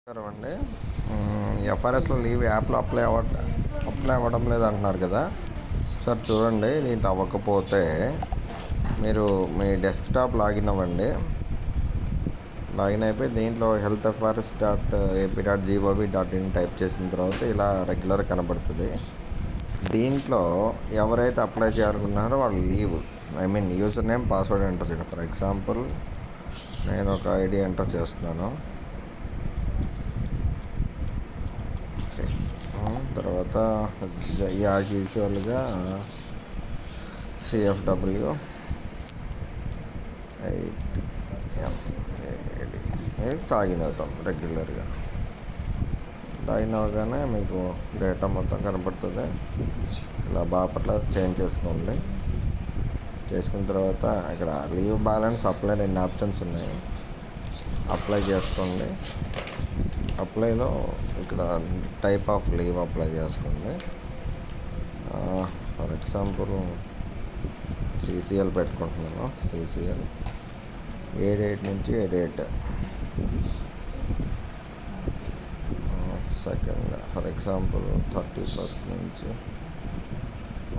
నమస్కారం అండి. ఎఫ్ఆర్ఎస్లో లీవ్ యాప్లో అప్లై అవ్వడం లేదు అంటున్నారు కదా సార్. చూడండి, దీంట్లో అవ్వకపోతే మీరు మీ డెస్క్టాప్ లాగిన్ అవ్వండి. లాగిన్ అయిపోయి దీంట్లో healthfrs.ap.gov.in టైప్ చేసిన తర్వాత ఇలా రెగ్యులర్ కనబడుతుంది. దీంట్లో ఎవరైతే అప్లై చేయాలనుకున్నారో వాళ్ళు leave user name password enter చేయండి. ఫర్ ఎగ్జాంపుల్ నేను ఒక ఐడి ఎంటర్ చేస్తున్నాను. తర్వాత యాజ్ యూజువల్గా CFW 8 లాగిన్ అవుతాం రెగ్యులర్గా. లాగిన్ అవగానే మీకు డేటా మొత్తం కనపడుతుంది. ఇలా బాపట్ల చేంజ్ చేసుకోండి. చేసుకున్న తర్వాత ఇక్కడ లీవ్ బ్యాలెన్స్ అప్లై 2 ఆప్షన్స్ ఉన్నాయి. అప్లై చేసుకోండి. అప్లైలో ఇక్కడ టైప్ ఆఫ్ లీవ్ అప్లై చేసుకోండి. ఫర్ ఎగ్జాంపుల్ CCL పెట్టుకుంటున్నాను. CCL ఏ డేట్ నుంచి ఏ date, second for example 31st నుంచి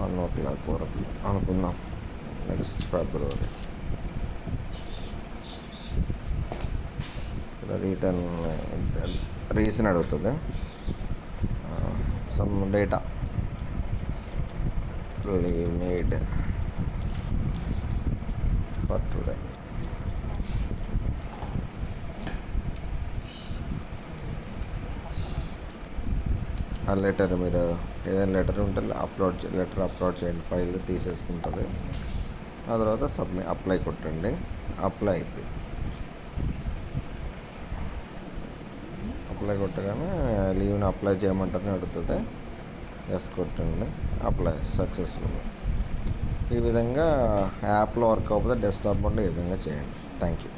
1 o'clock వరకు అనుకుందాం. Next February. రిటర్న్ రీజన్ అడుగుతుంది. Some data leave need for today. ఆ లెటర్ మీరు ఏదైనా లెటర్ ఉంటే లెటర్ అప్లోడ్ చేయండి. ఫైల్ తీసేసుకుంటుంది. ఆ తర్వాత అప్లై కొట్టండి. అప్లై అయిపోయింది. అప్లై కొట్టగానే లీవ్ని అప్లై చేయమంటారని అడుగుతుంది. ఎస్ కొట్టండి. Apply successful. ఈ విధంగా యాప్లో వర్క్ అవ్వకపోతే డెస్క్టాప్ నుండి ఈ విధంగా చేయండి. Thank you.